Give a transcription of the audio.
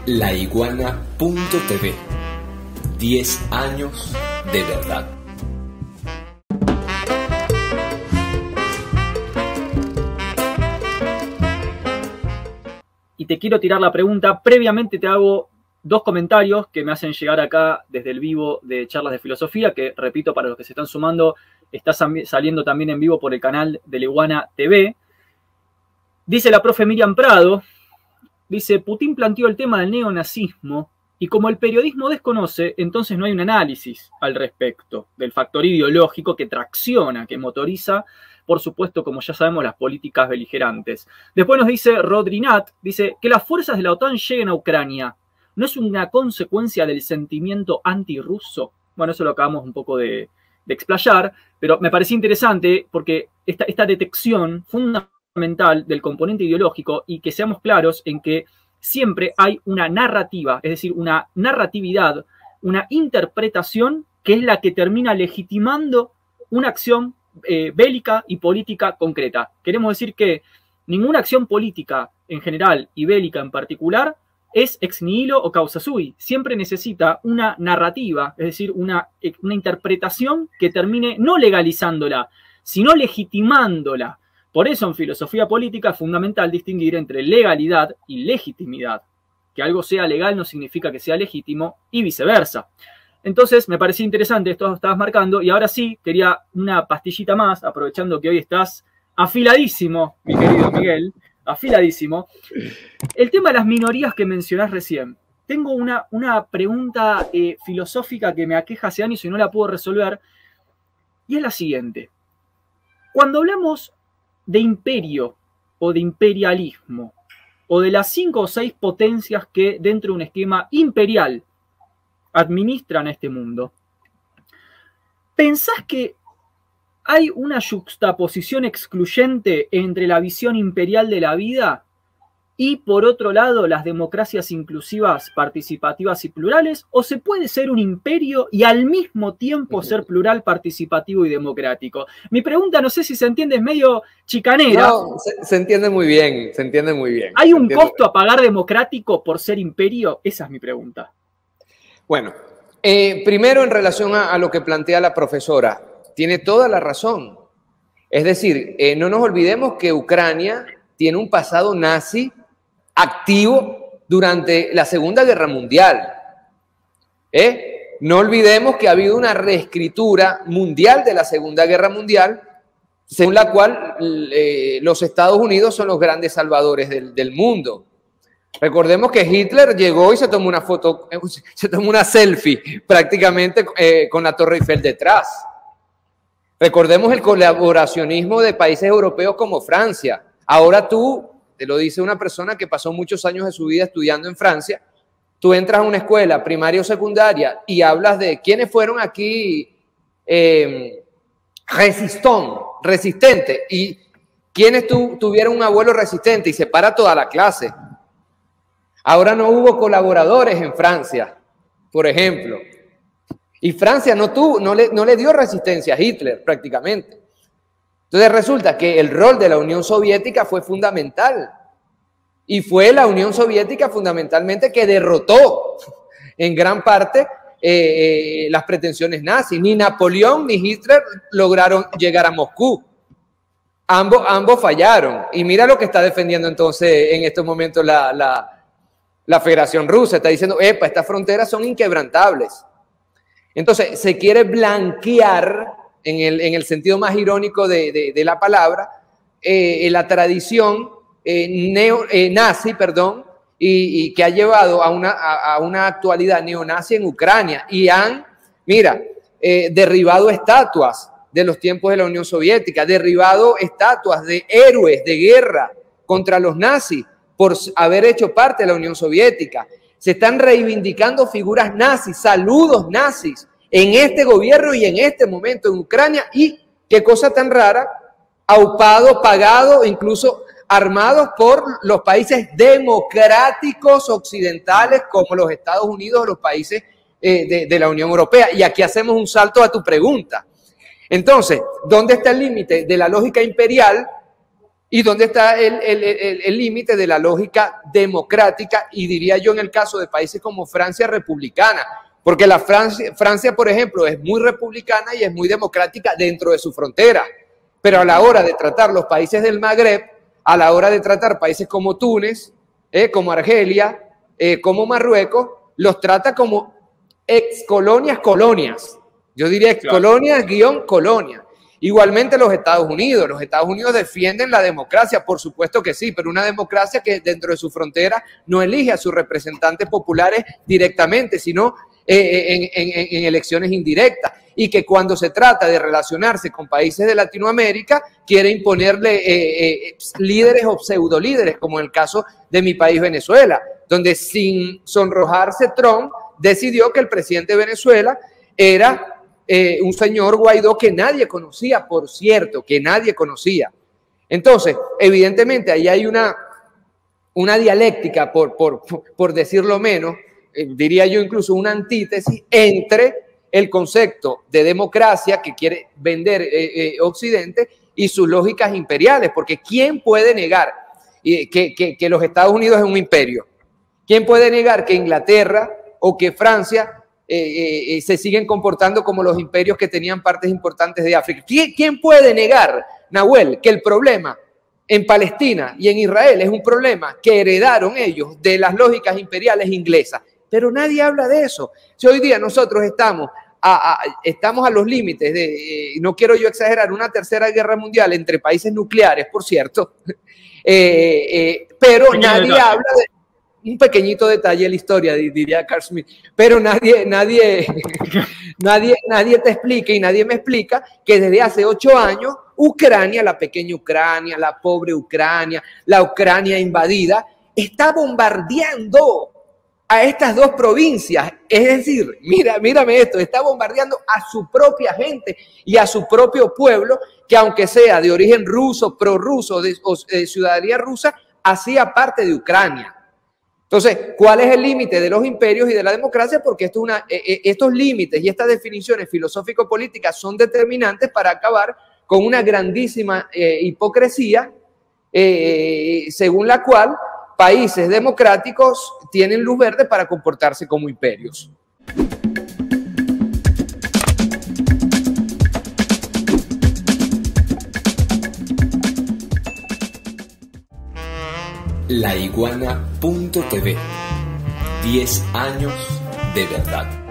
laiguana.tv. 10 años de verdad. Y te quiero tirar la pregunta. Previamente te hago dos comentarios que me hacen llegar acá desde el vivo de Charlas de Filosofía, que repito, para los que se están sumando, está saliendo también en vivo por el canal de Laiguana TV. Dice la profe Miriam Prado, dice: Putin planteó el tema del neonazismo y como el periodismo desconoce, entonces no hay un análisis al respecto del factor ideológico que tracciona, que motoriza, por supuesto, como ya sabemos, las políticas beligerantes. Después nos dice Rodrinat, dice que las fuerzas de la OTAN lleguen a Ucrania. ¿No es una consecuencia del sentimiento antirruso? Bueno, eso lo acabamos un poco de explayar, pero me parecía interesante porque esta detección fundamental del componente ideológico, y que seamos claros en que siempre hay una narrativa, es decir, una narratividad, una interpretación que es la que termina legitimando una acción bélica y política concreta. Queremos decir que ninguna acción política en general y bélica en particular es ex nihilo o causa sui. Siempre necesita una narrativa, es decir, una interpretación que termine no legalizándola, sino legitimándola. Por eso en filosofía política es fundamental distinguir entre legalidad y legitimidad. Que algo sea legal no significa que sea legítimo y viceversa. Entonces me parecía interesante esto que estabas marcando, y ahora sí quería una pastillita más, aprovechando que hoy estás afiladísimo, mi querido Miguel, afiladísimo. El tema de las minorías que mencionás recién. Tengo una pregunta filosófica que me aqueja hace años y no la puedo resolver, y es la siguiente. Cuando hablamos de imperio o de imperialismo, o de las 5 o 6 potencias que dentro de un esquema imperial administran este mundo, ¿pensás que hay una yuxtaposición excluyente entre la visión imperial de la vida y, por otro lado, las democracias inclusivas, participativas y plurales? ¿O se puede ser un imperio y al mismo tiempo ser plural, participativo y democrático? Mi pregunta, no sé si se entiende, es medio chicanera. No, se entiende muy bien, se entiende muy bien. ¿Hay un costo a pagar democrático por ser imperio? Esa es mi pregunta. Bueno, primero en relación a lo que plantea la profesora, tiene toda la razón. Es decir, no nos olvidemos que Ucrania tiene un pasado nazi activo durante la Segunda Guerra Mundial. No olvidemos que ha habido una reescritura mundial de la Segunda Guerra Mundial, según la cual los Estados Unidos son los grandes salvadores del mundo. Recordemos que Hitler llegó y se tomó una foto, se tomó una selfie prácticamente con la Torre Eiffel detrás. Recordemos el colaboracionismo de países europeos como Francia. Ahora tú, te lo dice una persona que pasó muchos años de su vida estudiando en Francia, tú entras a una escuela primaria o secundaria y hablas de quiénes fueron aquí resistentes y quiénes tuvieron un abuelo resistente, y se para toda la clase. Ahora no hubo colaboradores en Francia, por ejemplo. Y Francia no le dio resistencia a Hitler prácticamente. Entonces resulta que el rol de la Unión Soviética fue fundamental. Y fue la Unión Soviética fundamentalmente que derrotó en gran parte las pretensiones nazis. Ni Napoleón ni Hitler lograron llegar a Moscú. Ambos fallaron. Y mira lo que está defendiendo entonces en estos momentos la Federación Rusa. Está diciendo, epa, estas fronteras son inquebrantables. Entonces, se quiere blanquear, en el sentido más irónico de la palabra, la tradición nazi, y que ha llevado a una actualidad neonazi en Ucrania. Y han, derribado estatuas de los tiempos de la Unión Soviética, derribado estatuas de héroes de guerra contra los nazis por haber hecho parte de la Unión Soviética. Se están reivindicando figuras nazis, saludos nazis en este gobierno y en este momento en Ucrania. Y qué cosa tan rara, aupado, pagado, incluso armados por los países democráticos occidentales como los Estados Unidos o los países de la Unión Europea. Y aquí hacemos un salto a tu pregunta. Entonces, ¿dónde está el límite de la lógica imperial ¿Y dónde está el límite de la lógica democrática? Y diría yo en el caso de países como Francia, republicana. Porque Francia, por ejemplo, es muy republicana y es muy democrática dentro de su frontera. Pero a la hora de tratar los países del Magreb, a la hora de tratar países como Túnez, como Argelia, como Marruecos, los trata como colonias. Yo diría excolonias _ colonia. Igualmente los Estados Unidos defienden la democracia, por supuesto que sí, pero una democracia que dentro de su frontera no elige a sus representantes populares directamente, sino en elecciones indirectas, y que cuando se trata de relacionarse con países de Latinoamérica quiere imponerle líderes o pseudolíderes, como en el caso de mi país Venezuela, donde sin sonrojarse Trump decidió que el presidente de Venezuela era un señor Guaidó que nadie conocía, por cierto, que nadie conocía. Entonces, evidentemente, ahí hay una dialéctica, por decirlo menos, diría yo incluso una antítesis entre el concepto de democracia que quiere vender Occidente y sus lógicas imperiales, porque ¿quién puede negar que los Estados Unidos es un imperio? ¿Quién puede negar que Inglaterra o que Francia se siguen comportando como los imperios que tenían partes importantes de África? ¿Quién puede negar, Nahuel, que el problema en Palestina y en Israel es un problema que heredaron ellos de las lógicas imperiales inglesas? Pero nadie habla de eso. Si hoy día nosotros estamos a los límites de, no quiero yo exagerar, una tercera guerra mundial entre países nucleares, por cierto, pero nadie habla de un pequeñito detalle de la historia, diría Carl Smith, pero nadie te explica y nadie me explica que desde hace 8 años Ucrania, la pequeña Ucrania, la pobre Ucrania, la Ucrania invadida, está bombardeando a estas dos provincias. Es decir, mírame esto, está bombardeando a su propia gente y a su propio pueblo, que aunque sea de origen ruso, prorruso o de ciudadanía rusa, hacía parte de Ucrania. Entonces, ¿cuál es el límite de los imperios y de la democracia? Porque estos límites y estas definiciones filosófico-políticas son determinantes para acabar con una grandísima hipocresía, según la cual países democráticos tienen luz verde para comportarse como imperios. Laiguana.tv. 10 años de verdad.